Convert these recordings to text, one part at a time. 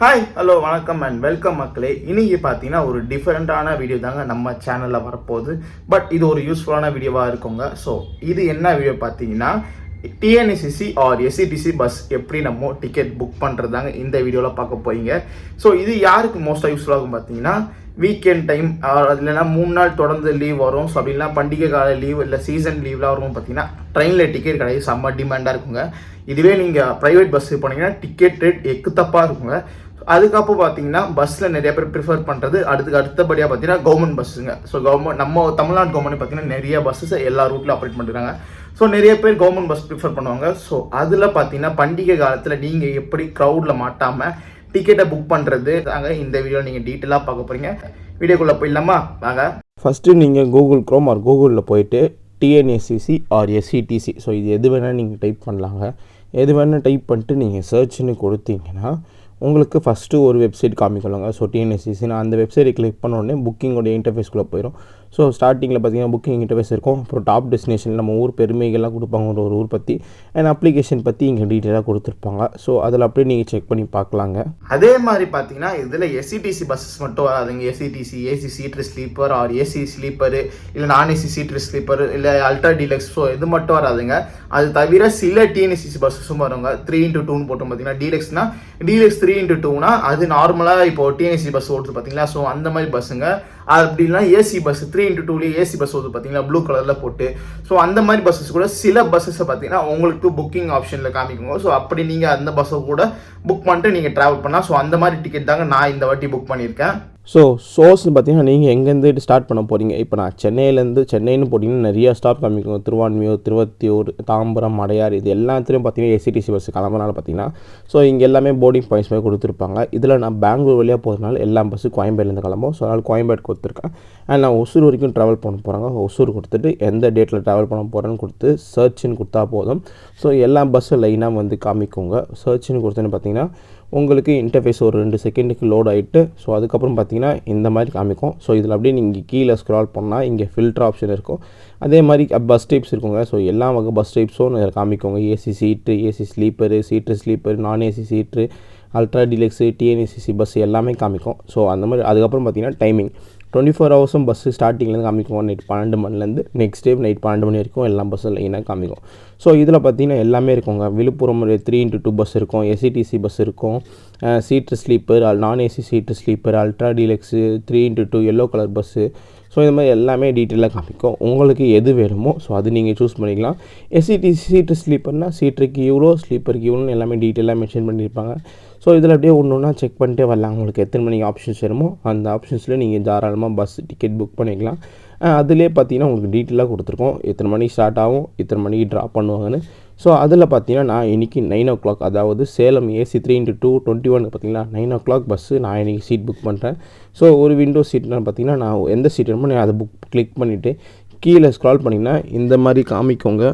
Hi hello வணக்கம் and welcome மக்களே. இன்னைக்கு பார்த்தீங்கன்னா ஒரு டிஃப்ரெண்ட்டான வீடியோ தாங்க நம்ம சேனலில் வரப்போகுது. பட் இது ஒரு யூஸ்ஃபுல்லான வீடியோவாக இருக்குங்க. ஸோ இது என்ன வீடியோ பார்த்தீங்கன்னா டிஎன்எஸ்சிசி ஆர் எஸ்சிடிசி பஸ் எப்படி நம்ம டிக்கெட் புக் பண்ணுறது தாங்க இந்த வீடியோவில் பார்க்க போறீங்க. ஸோ இது யாருக்கு மோஸ்ட்டாக யூஸ்ஃபுல்லாகும் பார்த்தீங்கன்னா வீக்கெண்ட் டைம் இல்லைன்னா 3 நாள் தொடர்ந்து லீவ் வரும். ஸோ அப்படின்னா பண்டிகை கால லீவ் இல்லை சீசன் லீவ்லாம் வரும் பார்த்தீங்கன்னா ட்ரெயினில் டிக்கெட் கிடையாது, செம்ம டிமாண்டாக இருக்குங்க. இதுவே நீங்கள் ப்ரைவேட் பஸ்ஸு போனீங்கன்னா டிக்கெட் ரேட் எக்குத்தப்பாக இருக்குங்க. அதுக்கப்புறம் பார்த்தீங்கன்னா பஸ்ஸில் நிறைய பேர் ப்ரிஃபர் பண்ணுறது அடுத்தபடியாக பார்த்தீங்கன்னா கவர்மெண்ட் பஸ்ஸுங்க. ஸோ நம்ம தமிழ்நாடு கவர்மெண்ட் பார்த்தீங்கன்னா நிறைய பஸ்ஸஸ் எல்லா ரூட்லையும் ஆப்ரேட் பண்ணுறாங்க. ஸோ நிறைய பேர் கவர்மெண்ட் பஸ் ப்ரிஃபர் பண்ணுவாங்க. ஸோ அதில் பார்த்தீங்கன்னா பண்டிகை காலத்தில் நீங்கள் எப்படி க்ரௌடில் மாட்டாமல் டிக்கெட்டை புக் பண்ணுறது தாங்க இந்த வீடியோ நீங்கள் டீட்டெயிலாக பார்க்க போகிறீங்க. வீடியோக்குள்ளே போயிடலாமா வாங்க. ஃபஸ்ட்டு நீங்கள் கூகுள் க்ரோம் ஆர் கூகுளில் போயிட்டு டிஎன்எஸ்சிசி ஆர் எஸ்சிடிசி ஸோ இது எது வேணால் நீங்கள் டைப் பண்ணலாங்க. எது வேணால் டைப் பண்ணிட்டு நீங்கள் சர்ச்னு கொடுத்தீங்கன்னா உங்களுக்கு ஃபஸ்ட்டு ஒரு வெப்சைட் காமிக்கலாங்க. ஸோ டிஎன்எஸ்சிசினா அந்த வெப்சைட்டை கிளிக் பண்ண உடனே புக்கிங்கோடைய இன்டர்ஃபேஸ்க்குள்ளே போயிடும். ஸோ ஸ்டார்டிங்கில் பார்த்தீங்கன்னா புக்கிங் இன்டர்ஃபேஸ் இருக்கும். அப்புறம் டாப் டெஸ்டினேஷன் நம்ம ஊர் பெருமைகள்லாம் கொடுப்பாங்க, ஒரு ஊர் பற்றி அண்ட் அப்ளிகேஷன் பற்றி இங்கே டீட்டெயிலாக கொடுத்துருப்பாங்க. ஸோ அதில் அப்படியே நீங்கள் செக் பண்ணி பார்க்கலாங்க. அதே மாதிரி பார்த்தீங்கன்னா இதில் எஸ்சிடிசி பஸ்ஸஸ் மட்டும் வராதுங்க. SETC AC seater sleeper or AC sleeper இல்லை நான் ஏசி சீட்ரு ஸ்லீப்பர் இல்லை அல்ட்ரா டீலக்ஸ் ஸோ இது மட்டும் வராதுங்க. அது தவிர சில டிஎன்எஸ்சிசி பஸ்ஸஸும் வருங்க. 3x2 போட்டோம் பார்த்தீங்கன்னா டீலக்ஸ் 3x2னா அது நார்மலாக இப்போ டிஎன்எஸ்சி பஸ் ஓடுது பார்த்தீங்களா. ஸோ அந்த மாதிரி பஸ்ஸுங்க. அப்படின்னா AC bus 3x2 AC bus ஓடுது பார்த்தீங்களா ப்ளூ கலரில் போட்டு. ஸோ அந்த மாதிரி பஸ்ஸஸ் கூட சில பஸ்ஸஸை பார்த்தீங்கன்னா உங்களுக்கு புக்கிங் ஆப்ஷனில் காமிக்குங்க. ஸோ அப்படி நீங்கள் அந்த பஸ்ஸை கூட புக் பண்ணிட்டு நீங்கள் ட்ராவல் பண்ணலாம். ஸோ அந்த மாதிரி டிக்கெட் தாங்க நான் இந்த வாட்டி புக் பண்ணியிருக்கேன். ஸோ சோர்ஸ்னு பார்த்தீங்கன்னா நீங்கள் எங்கேருந்து ஸ்டார்ட் பண்ண போகிறீங்க. இப்போ நான் சென்னைன்னு போட்டிங்கன்னா நிறையா ஸ்டாப் காமிக்கும். திருவான்மியூர், திருவத்தியூர், தாம்பரம், அடையார் இது எல்லாத்துலேயும் பார்த்தீங்கன்னா எஸ்சிடிசி பஸ் கிளம்புனால பார்த்தீங்கன்னா ஸோ இங்கே எல்லாமே போர்டிங் பாயிண்ட்ஸ் மாதிரி கொடுத்துருப்பாங்க. இதில் நான் பெங்களூர் வழியாக போகிறதுனால எல்லா பஸ்ஸு கோயம்பேடுலேருந்து கிளம்பும். ஸோ அதனால் கோயம்பேடு கொடுத்துருக்கேன். அண்ட் நான் ஒசூர் வரைக்கும் ட்ராவல் பண்ண போகிறாங்க. ஒசூர் கொடுத்துட்டு எந்த டேட்டில் ட்ராவல் பண்ண போகிறேன்னு கொடுத்து சர்ச்னு கொடுத்தா போதும். ஸோ எல்லா பஸ்ஸும் லைனாக வந்து காமிக்குங்க. சர்ச்னு கொடுத்தோன்னு பார்த்தீங்கன்னா உங்களுக்கு இன்டர்ஃபேஸ் ஒரு 2 செகண்டுக்கு லோட் ஆகிட்டு ஸோ அதுக்கப்புறம் பார்த்தீங்கன்னா இந்த மாதிரி காமிக்கும். ஸோ இதில் அப்படியே நீங்கள் கீழே ஸ்க்ரால் பண்ணால் இங்கே ஃபில்டர் ஆப்ஷன் இருக்கும். அதே மாதிரி பஸ் டைப்ஸ் இருக்குங்க. ஸோ எல்லா வகை பஸ் டைப்ஸும் காமிக்குங்க. ஏசி சீட்டு, ஏசி ஸ்லீப்பரு, சீட்டு ஸ்லீப்பர், நான் ஏசி சீட்டு, அல்ட்ரா டீலக்ஸு, டிஎன்எஸ்சிசி பஸ் எல்லாமே காமிக்கும். ஸோ அந்த மாதிரி அதுக்கப்புறம் பார்த்தீங்கன்னா டைமிங் 24 ஹவர்ஸும் பஸ்ஸு ஸ்டார்டிங்லேருந்து காமிக்கும். நைட் 12 மணிலேருந்து நெக்ஸ்ட் டே நைட் 12 மணி வரைக்கும் எல்லா பஸ்ஸும் லைனாக காமிக்கும். ஸோ இதில் பார்த்தீங்கன்னா எல்லாமே இருக்குங்க. விழுப்புரம் 3x2 பஸ் இருக்கும், எஸ்சிடிசி பஸ் இருக்கும், seat sleeper, non AC seat sleeper, ultra deluxe, 3x2 yellow colour bus. So இந்த மாதிரி எல்லாமே டீட்டெயிலாக காமிக்கும். உங்களுக்கு எது வேணுமோ ஸோ அது நீங்கள் சூஸ் பண்ணிக்கலாம். எஸ்சிடிசி சீட்டு ஸ்லீப்பர்னால் சீட்டுக்கு இவ்வளோ, ஸ்லீப்பருக்கு இவ்வளோன்னு எல்லாமே டீட்டெயிலாக மென்ஷன் பண்ணியிருப்பாங்க. ஸோ இதில் அப்படியே ஒன்று ஒன்றா செக் பண்ணிட்டே வரலாம். உங்களுக்கு எத்தனை மணிக்கு ஆப்ஷன்ஸ் வேணுமோ அந்த ஆப்ஷன்ஸில் நீங்கள் தாராளமாக பஸ் டிக்கெட் புக் பண்ணிக்கலாம். அதிலே பார்த்தீங்கன்னா உங்களுக்கு டீட்டெயிலாக கொடுத்துருக்கோம். எத்தனை மணிக்கு ஸ்டார்ட் ஆகும், எத்தனை மணிக்கு ட்ராப் பண்ணுவாங்கன்னு. ஸோ அதில் பார்த்தீங்கன்னா நான் இன்றைக்கி 9 o'clock அதாவது சேலம் ஏசி 3x2 பார்த்தீங்கன்னா 9 o'clock பஸ்ஸு நான் இன்றைக்கி சீட் புக் பண்ணுறேன். ஸோ ஒரு விண்டோ சீட்னால் பார்த்தீங்கன்னா நான் எந்த சீட் வேணுமோ நான் அதை கிளிக் பண்ணிவிட்டு கீழே ஸ்க்ரால் பண்ணிங்கன்னா இந்த மாதிரி காமிக்கோங்க.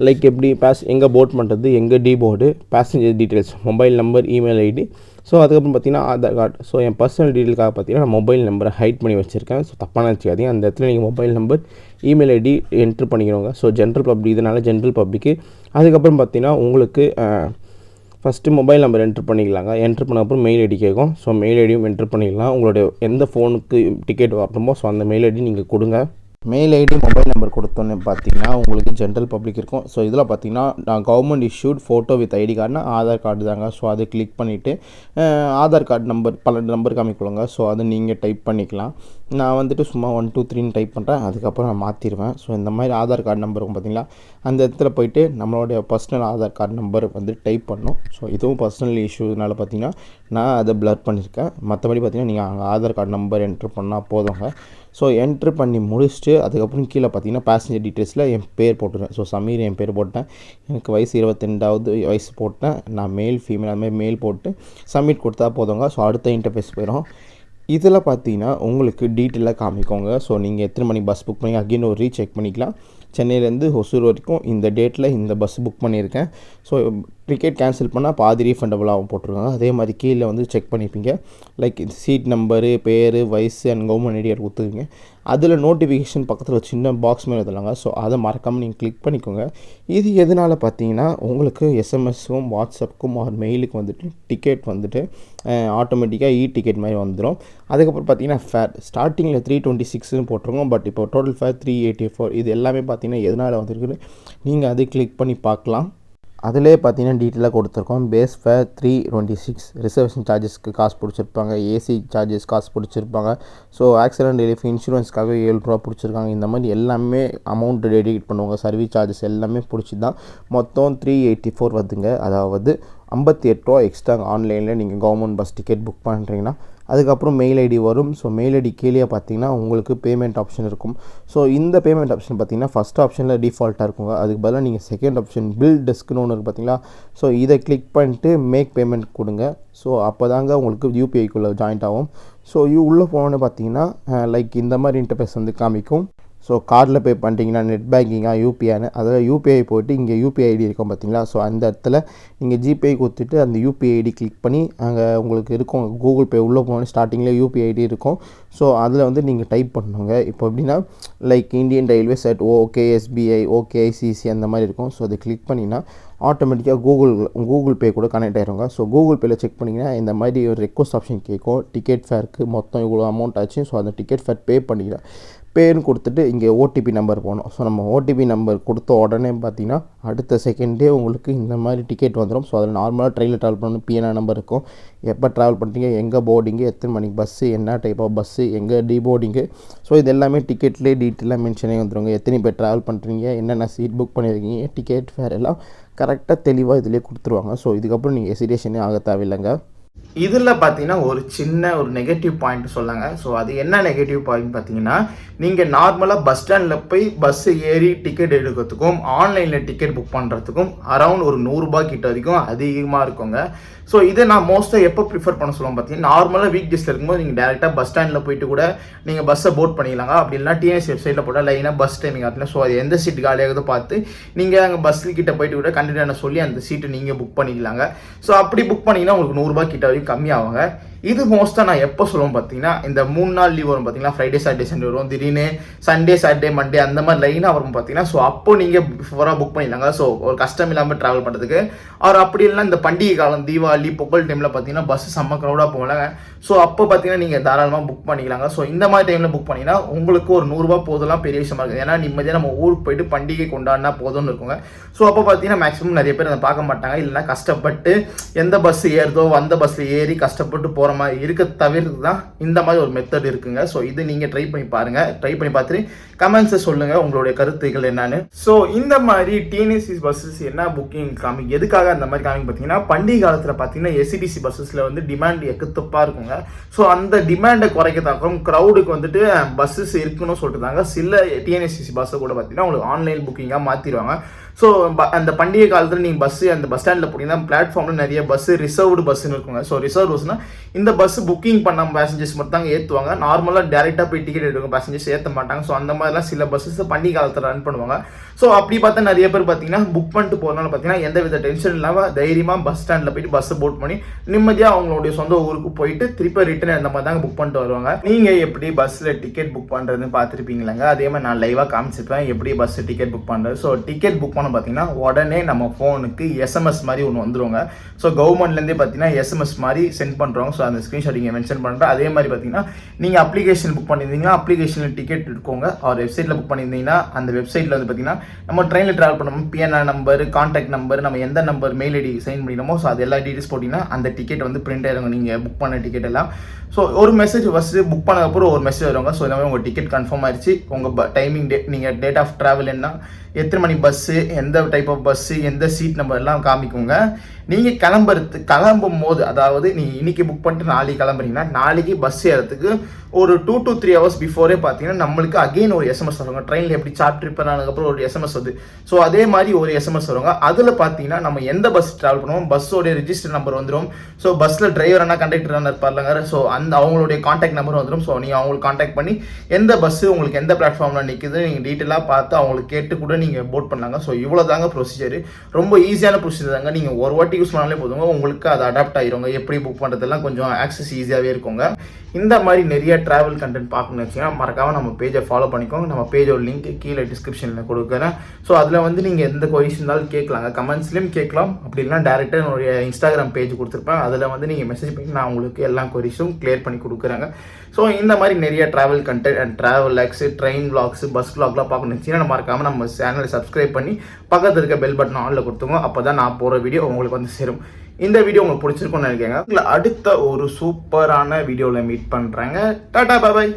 லைக் எப்படி எங்கே போர்ட் பண்ணுறது, எங்கே board, passenger details, mobile number, email ID. So அதுக்கப்புறம் பார்த்தீங்கன்னா ஆதார் கார்டு. ஸோ என் பர்சனல் டீட்டெயிலுக்காக பார்த்தீங்கன்னா நான் மொபைல் நம்பரை ஹைட் பண்ணி வச்சுருக்கேன். ஸோ தப்பான வச்சுக்காதீங்க. அந்த இடத்துல நீங்கள் mobile number, email ID entry பண்ணிக்கிறோங்க. ஸோ ஜென்ரல் பப்ளிக் இதனால் ஜென்ரல் பப்ளிக்கு. அதுக்கப்புறம் பார்த்தீங்கன்னா உங்களுக்கு ஃபஸ்ட்டு மொபைல் நம்பர் என்ட்ரு பண்ணிக்கலாங்க. என்ட்ரு பண்ண அப்புறம் மெயில் ஐடி கேட்கும். ஸோ மெயில் ஐடியும் என்ட்ரு பண்ணிக்கலாம். உங்களுடைய எந்த ஃபோனுக்கு டிக்கெட் வரணுமோ ஸோ அந்த மெயில் ஐடி நீங்கள் கொடுங்க. மெயில் ஐடி மொபைல் நம்பர் கொடுத்தோன்னு பார்த்தீங்கன்னா உங்களுக்கு ஜென்ரல் பப்ளிக் இருக்கும். ஸோ இதில் பார்த்தீங்கன்னா non government issued photo with ID கார்டுனா ஆதார் கார்டு தாங்க. ஸோ அதை கிளிக் பண்ணிவிட்டு ஆதார் கார்டு நம்பர் 12 நம்பர் காமிக்கொள்ளுங்க. ஸோ அதை நீங்கள் டைப் பண்ணிக்கலாம். நான் வந்துட்டு சும்மா 1 2 3ன்னு டைப் பண்ணுறேன். அதுக்கப்புறம் நான் மாற்றிடுவேன். ஸோ இந்த மாதிரி ஆதார் கார்டு நம்பர் பார்த்தீங்களா அந்த இடத்துல போய்ட்டு நம்மளுடைய பர்சனல் ஆதார் கார்டு நம்பர் வந்து டைப் பண்ணணும். ஸோ இதுவும் பர்சனல் இஷ்யூனால பார்த்தீங்கன்னா நான் அதை பிளர் பண்ணியிருக்கேன். மற்றபடி பார்த்தீங்கன்னா நீங்கள் அங்கே ஆதார் கார்டு நம்பர் என்ட்ரு பண்ணால் போதுங்க. ஸோ என்ட்ரு பண்ணி முடிச்சுட்டு அதுக்கப்புறம் கீழே பார்த்தீங்கன்னா பேசஞ்சர் டீட்டெயில்ஸில் என் பேர் போட்டுருவேன். ஸோ சமீர் என் பேர் போட்டேன். எனக்கு வயசு 22வது வயசு போட்டேன். நான் மேல் ஃபீமேல் அந்த மாதிரி மேல் போட்டு சப்மிட் கொடுத்தா போதுங்க. ஸோ அடுத்த இன்டர்ஃபேஸ் போயிடும். இதில் பார்த்தீங்கன்னா உங்களுக்கு டீட்டெயிலாக காமிக்கோங்க. ஸோ நீங்கள் எத்தனை மணிக்கு பஸ் புக் பண்ணி அகைன் ஒரு ரீசெக் பண்ணிக்கலாம். சென்னையிலேருந்து ஒசூர் வரைக்கும் இந்த டேட்டில் இந்த பஸ் புக் பண்ணியிருக்கேன். ஸோ டிக்கெட் கேன்சல் பண்ணால் பாதி ரீஃபண்டபுளாகவும் போட்டிருக்காங்க. அதே மாதிரி கீழே வந்து செக் பண்ணிப்பீங்க, லைக் சீட் நம்பரு, பேர், வயசு அண்ட் கவர்மெண்ட் ஐடி கார்டு கொடுத்துருங்க. அதில் நோட்டிஃபிகேஷன் பக்கத்தில் ஒரு சின்ன பாக்ஸ் மாதிரி தருவாங்க. ஸோ அதை மறக்காமல் நீங்கள் கிளிக் பண்ணிக்கோங்க. இது எதனால் பார்த்தீங்கன்னா உங்களுக்கு எஸ்எம்எஸ்ஸும் வாட்ஸ்அப்புக்கும் ஒரு மெயிலுக்கு வந்துட்டு டிக்கெட் வந்துட்டு ஆட்டோமேட்டிக்காக டிக்கெட் மாதிரி வந்துடும். அதுக்கப்புறம் பார்த்தீங்கன்னா ஃபேர் ஸ்டார்டிங்கில் 326ன்னு போட்டிருக்கோம், பட் இப்போ டோட்டல் ஃபேர் 384. இது எல்லாமே பார்த்தீங்கன்னா எதனால் வந்திருக்குன்னு நீங்கள் அதை கிளிக் பண்ணி பார்க்கலாம். அதிலே பார்த்தீங்கன்னா டீட்டெயிலாக கொடுத்துருக்கோம். பேஸ் ஃபேர் 326, ரிசர்வேஷன் சார்ஜஸ்க்கு காசு பிடிச்சிருப்பாங்க, ஏசி சார்ஜஸ் காசு பிடிச்சிருப்பாங்க, ஸோ ஆக்சிடென்ட் ரிலீஃப் இன்சூரன்ஸ்க்காக 7 ரூபா பிடிச்சிருக்காங்க. இந்த மாதிரி எல்லாமே அமௌண்ட் டெடிகேட் பண்ணுவாங்க. சர்வீஸ் சார்ஜஸ் எல்லாமே பிடிச்சி தான் மொத்தம் 384 வருதுங்க. அதாவது 58 ரூபா எக்ஸ்ட்ரா ஆன்லைனில் நீங்கள் கவர்மெண்ட் பஸ் டிக்கெட் புக் பண்ணுறீங்கன்னா. அதுக்கப்புறம் மெயில் ஐடி வரும். ஸோ மெயில் ஐடி கீழே பார்த்தீங்கன்னா உங்களுக்கு பேமெண்ட் ஆப்ஷன் இருக்கும். ஸோ இந்த பேமெண்ட் ஆப்ஷன் பார்த்தீங்கன்னா ஃபஸ்ட் ஆப்ஷனில் டிஃபால்ட்டாக இருக்குங்க. அதுக்கு பதிலாக நீங்கள் செகண்ட் ஆப்ஷன் பில் டெஸ்க்னு ஒன்று இருக்குது பார்த்தீங்களா. ஸோ இதை கிளிக் பண்ணிட்டு மேக் பேமெண்ட் கொடுங்க. ஸோ அப்போ தாங்க உங்களுக்கு யூபிஐக்குள்ளே ஜாயிண்ட் ஆகும். ஸோ உள்ளே போனோன்னு பார்த்தீங்கன்னா லைக் இந்த மாதிரி இன்டர்ஃபேஸ் வந்து காமிக்கும். ஸோ கார்டில் பே பண்ணிட்டீங்கன்னா நெட் பேங்கிங்காக யூபிஐன்னு, அதில் யூபிஐ போய்ட்டு இங்கே யூபிஐ ஐடி இருக்கும் பார்த்தீங்களா. ஸோ அந்த இடத்துல நீங்கள் ஜிபே கொடுத்துட்டு அந்த யூபிஐ ஐடி கிளிக் பண்ணி அங்கே உங்களுக்கு இருக்கும் கூகுள் பே உள்ளே போகணும். ஸ்டார்டிங்கில் யூபிஐ ஐடி இருக்கும். ஸோ அதில் வந்து நீங்கள் டைப் பண்ணுங்க. இப்போ எப்படின்னா like Indian railways at okay SBI, okay ICC அந்த மாதிரி இருக்கும். ஸோ அதை கிளிக் பண்ணிங்கன்னா ஆட்டோமேட்டிக்காக கூகுள் பே கூட கனெக்ட் ஆகிருங்க. ஸோ கூகுள் பேயில் செக் பண்ணிங்கன்னா இந்த மாதிரி ஒரு ரெக்வஸ்ட் ஆப்ஷன் கேட்கும். டிக்கெட் ஃபேருக்கு மொத்தம் இவ்வளோ அமௌண்ட் ஆச்சு. ஸோ அந்த டிக்கெட் ஃபேர் பே பண்ணிக்கிறேன். பேருன்னு கொடுத்துட்டு இங்கே ஓடிபி நம்பர் போகணும். ஸோ நம்ம ஓடிபி நம்பர் கொடுத்த உடனே பார்த்தீங்கன்னா அடுத்த செகண்டே உங்களுக்கு இந்த மாதிரி டிக்கெட் வந்துடும். ஸோ அதில் நார்மலாக ட்ரெயினில் ட்ராவல் பண்ணணும், பிஎன்ஆர் நம்பர் இருக்கும், எப்போ ட்ராவல் பண்ணுறீங்க, எங்கே போர்டிங்கு, எத்தனை மணிக்கு பஸ்ஸு, என்ன டைப் ஆஃப் பஸ்ஸு, எங்கே டிபோர்டிங்கு. ஸோ இது எல்லாமே டிக்கெட்லேயே டீட்டெயிலாக மென்ஷனே வந்துடுங்க. எத்தனை பேர் ட்ராவல் பண்ணுறீங்க, என்னென்ன சீட் புக் பண்ணியிருக்கீங்க, டிக்கெட் ஃபேர் எல்லாம் கரெக்டாக தெளிவாக இதிலே கொடுத்துருவாங்க. ஸோ இதுக்கப்புறம் நீங்கள் ஹெசிடேஷனே ஆக தேவையில்லைங்க. இதில் பார்த்தீங்கன்னா ஒரு நெகட்டிவ் பாயிண்ட் சொல்லாங்க. ஸோ அது என்ன நெகட்டிவ் பாயிண்ட் பார்த்தீங்கன்னா, நீங்கள் நார்மலாக பஸ் ஸ்டாண்டில் போய் பஸ்ஸு ஏறி டிக்கெட் எடுக்கிறதுக்கும் ஆன்லைனில் டிக்கெட் புக் பண்ணுறதுக்கும் அரௌண்ட் ஒரு 100 ரூபாய் கிட்ட வரைக்கும் அதிகமாக இருக்குங்க. ஸோ இதை நான் மோஸ்ட்டாக எப்போ ப்ரிஃபர் பண்ண சொல்லுவோம் பார்த்தீங்கன்னா, நார்மலாக வீக் டேஸில் இருக்கும்போது நீங்கள் டேரெக்டாக பஸ் ஸ்டாண்டில் போயிட்டு கூட நீங்கள் பஸ்ஸை போட் பண்ணிக்கலாங்க. அப்படி இல்லைனா டிஎன்எஸ் வெப்சைட்டில் போட்டால் லைனாக பஸ் டைமிங் ஆகல. ஸோ அது எந்த சீட்டு காலியாகுதோ பார்த்து நீங்கள் அங்கே பஸ்ஸு கிட்ட போயிட்டு கூட கண்டக்டர் சொல்லி அந்த சீட்டை நீங்கள் புக் பண்ணிக்கலாங்க. ஸோ அப்படி புக் பண்ணிங்கன்னா உங்களுக்கு 100 ரூபாய் கிட்ட வரைக்கும் கம்மியாகுங்க. இது மோஸ்ட்டாக நான் எப்போ சொல்லுவோம் பார்த்தீங்கன்னா, இந்த 3 நாள் லீவ் வரும் பார்த்தீங்கன்னா, ஃப்ரைடே சாட்டர்டே சண்டே வரும், திடீர்னு சண்டே சாட்டர்டே மண்டே அந்த மாதிரி லைனாக வரும் பார்த்தீங்கன்னா. ஸோ அப்போ நீங்கள் பிஃபோராக புக் பண்ணிடலாங்க. ஸோ ஒரு கஷ்டம் இல்லாமல் ட்ராவல் பண்ணுறதுக்கு. அவர் அப்படி இல்லைனா இந்த பண்டிகை காலம் தீபாவளி பொங்கல் டைமில் பார்த்தீங்கன்னா பஸ் செம்ம க்ரௌடாக போகலாங்க. ஸோ அப்போ பார்த்தீங்கன்னா நீங்கள் தாராளமாக புக் பண்ணிக்கலாங்க. ஸோ இந்த மாதிரி டைமில் புக் பண்ணிங்கன்னா உங்களுக்கு ஒரு 100 ரூபாய் போதெல்லாம் பெரிய விஷயமா இருக்குது. ஏன்னா நிம்மதியாக நம்ம ஊருக்கு போயிட்டு பண்டிகை கொண்டாடினா போதும்னு இருக்குங்க. ஸோ அப்போ பார்த்தீங்கன்னா மேக்ஸிமம் நிறைய பேர் அதை பார்க்க மாட்டாங்க. இல்லைனா கஷ்டப்பட்டு எந்த பஸ் ஏறுதோ அந்த பஸ்ஸில் ஏறி கஷ்டப்பட்டு போகிற மாதிரி இருக்க தவிர்த்து தான் இந்த மாதிரி ஒரு மெத்தட் இருக்குங்க. ஸோ இது நீங்கள் ட்ரை பண்ணி பாருங்கள். ட்ரை பண்ணி பார்த்துட்டு கமெண்ட்ஸை சொல்லுங்கள் உங்களுடைய கருத்துக்கள் என்னன்னு. ஸோ இந்த மாதிரி டிஎன்எஸ்சி பஸ்ஸஸ் என்ன புக்கிங் எதுக்காக அந்த மாதிரி பார்த்தீங்கன்னா, பண்டிகை காலத்தில் பார்த்தீங்கன்னா எஸ்சிடிசி பஸ்ஸஸில் வந்து டிமாண்ட் எக்கத்தப்பாக இருக்குங்க. ஸோ அந்த டிமாண்டை குறைக்கத்தாக்கும் க்ரௌடுக்கு வந்துட்டு பஸ்ஸஸ் இருக்குன்னு சொல்லிட்டு தாங்க சில டிஎன்எஸ்சி பஸ்ஸை கூட பார்த்தீங்கன்னா உங்களுக்கு ஆன்லைன் புக்கிங்காக மாற்றிடுவாங்க. ஸோ அந்த பண்டிகை காலத்தில் நீங்கள் அந்த பஸ் ஸ்டாண்டில் போனீங்கன்னா பிளாட்ஃபார்மில் நிறைய பஸ்ஸு ரிசர்வ்டு பஸ்ஸுன்னு இருக்குங்க. ஸோ ரிசர்வ் பஸ்னால் இந்த பஸ் புக்கிங் பண்ண பேசஞ்சர்ஸ் மட்டும் தாங்க ஏற்றுவாங்க. நார்மலாக டேரெக்டாக போய் டிக்கெட் எடுக்கும் பேசஞ்சர்ஸ் ஏற்ற மாட்டாங்க. ஸோ அந்த மாதிரிலாம் சில பஸ்ஸஸ் பண்டிகை காலத்தில் ரன் பண்ணுவாங்க. ஸோ அப்படி பார்த்தா நிறைய பேர் பார்த்தீங்கன்னா புக் பண்ணிட்டு போகிறனால பார்த்தீங்கன்னா எந்த வித டென்ஷன் இல்லாமல் தைரியமாக பஸ் ஸ்டாண்டில் போயிட்டு பஸ்ஸை போட் பண்ணி நிம்மதியாக அவங்களுடைய சொந்த ஊருக்கு போயிட்டு திருப்பி ரிட்டர்ன் அந்த மாதிரி தாங்க புக் பண்ணிட்டு வருவாங்க. நீங்கள் எப்படி பஸ்ஸில் டிக்கெட் புக் பண்ணுறதுன்னு பார்த்துருப்பீங்களாங்க. அதே மாதிரி நான் லைவாக காமிச்சிருப்பேன் எப்படி பஸ் டிக்கெட் புக் பண்ணுறது. ஸோ டிக்கெட் புக் பண்ண பார்த்தீங்கன்னா உடனே நம்ம ஃபோனுக்கு எஸ்எம்எஸ் மாதிரி ஒன்று வந்துருவாங்க. ஸோ கவர்மெண்ட்லேருந்தே பார்த்தீங்கன்னா எஸ்எம்எஸ் மாதிரி சென்ட் பண்ணுறோங்க. ஸோ அந்த ஸ்க்ரீன்ஷாட் இங்கே மென்ஷன் பண்ணுறேன். அதே மாதிரி பார்த்தீங்கன்னா நீங்கள் அப்ளிகேஷன் புக் பண்ணியிருந்தீங்கன்னா அப்ளிகேஷனில் டிக்கெட் இருக்கோங்க. அவர் வெப்சைட்டில் புக் பண்ணியிருந்தீங்கன்னா அந்த வெப்சைட்டில் வந்து பார்த்தீங்கன்னா நம்ம ட்ரெயினில் ட்ராவல் பண்ணணும், பிஎன்ஆர் நம்பர், கான்டாக்ட் நம்பர், நம்ம எந்த நம்பர் மெயில் ஐடி சைன் பண்ணிடணுமோ ஸோ அது எல்லா டீட்டெயில்ஸ் போட்டிங்கன்னா அந்த டிக்கெட் வந்து பிரிண்ட் ஆயிருங்க நீங்கள் புக் பண்ண டிக்கெட் எல்லாம். ஸோ ஒரு மெசேஜ் ஃபஸ்ட்டு புக் பண்ணதுக்கப்புறம் ஒரு மெசேஜ் வருவாங்க. ஸோ இந்த மாதிரி உங்கள் டிக்கெட் கன்ஃபார்ம் ஆயிடுச்சு, உங்கள் டைமிங் நீங்கள் டேட் ஆஃப் ட்ராவல் என்ன, எத்தனை மணி பஸ்ஸு, எந்த டைப் ஆஃப் பஸ்ஸு, எந்த சீட் நம்பர் எல்லாம் காமிக்குங்க. நீங்கள் கிளம்பும் போது, அதாவது நீங்கள் இன்றைக்கி புக் பண்ணிட்டு நாளைக்கு கிளம்புறீங்கன்னா நாளைக்கு பஸ் ஏறதுக்கு ஒரு 2 to 3 hours பிஃபோரே பார்த்தீங்கன்னா நம்மளுக்கு அகெயின் ஒரு எஸ்எம்எஸ் வருவாங்க. ட்ரெயினில் எப்படி சார்ட் ட்ரிப் ஆனதுக்கப்புறம் ஒரு எஸ்எம்எஸ் வருது. ஸோ அதே மாதிரி ஒரு எஸ்எம்எஸ் வருவாங்க. அதில் பார்த்தீங்கன்னா நம்ம எந்த பஸ் ட்ராவல் பண்ணுவோம், பஸ்ஸோடைய ரிஜிஸ்டர் நம்பர் வந்துடும். ஸோ பஸ்ஸில் டிரைவர் என்ன கண்டக்டர் என்ன இருப்பாருங்க. ஸோ அந்த அவங்களுடைய கான்டாக்ட் நம்பர் வந்துடும். ஸோ நீங்கள் அவங்களுக்கு கான்டாக்ட் பண்ணி எந்த பஸ்ஸு உங்களுக்கு எந்த பிளாட்ஃபார்மில் நிற்குது நீங்கள் டீட்டெயிலாக பார்த்து அவங்களுக்கு கேட்டு கூட நீங்கள் போட் பண்ணலாங்க. ஸோ இவ்வளோ தாங்க ப்ரொசீஜர், ரொம்ப ஈஸியான ப்ரொசீஜர் தாங்க. நீங்கள் ஒரு வாட்டி யூஸ் பண்ணாலே போதுங்க, உங்களுக்கு அது அடாப்ட் ஆயிருங்க. எப்படி புக் பண்ணுறதெல்லாம் கொஞ்சம் ஆக்சஸ் ஈஸியாகவே இருக்குங்க. இந்த மாதிரி நிறைய ட்ராவல் கண்டென்ட் பார்க்கணும்னு வச்சுன்னா மறக்காமல் நம்ம பேஜை ஃபாலோ பண்ணிக்கோங்க. நம்ம பேஜோட லிங்க் கீழே டிஸ்கிரிப்ஷனில் கொடுக்குறேன். ஸோ அதில் வந்து நீங்கள் எந்த கொரிஸ் இருந்தாலும் கேட்கலாங்க, கமெண்ட்ஸ்லேயும் கேட்கலாம். அப்படி இல்லைனா டேரெக்டாக என்னுடைய இன்ஸ்டாகிராம் பேஜ் கொடுத்துருப்பேன், அதில் வந்து நீங்கள் மெசேஜ் பண்ணி நான் உங்களுக்கு எல்லா கொரிஸும் கிளியர் பண்ணி கொடுக்குறேங்க. ஸோ இந்த மாதிரி நிறைய travel content and travel logs, train vlogs, bus வ்ளாக்லாம் பார்க்கணும்னு வச்சுன்னா மறக்காமல் நம்ம சேனலை சப்ஸ்கிரைப் பண்ணி பக்கத்தில் இருக்க பெல் பட்டன் ஆனில் கொடுத்துங்க. அப்போ தான் நான் போகிற வீடியோ உங்களுக்கு வந்து சேரும். இந்த வீடியோ உங்களுக்கு பிடிச்சிருக்கும்னு நினைக்கிறேங்க. அடுத்த ஒரு சூப்பரான வீடியோவில் மீட் பண்ணுறேங்க. டாடா பாய்.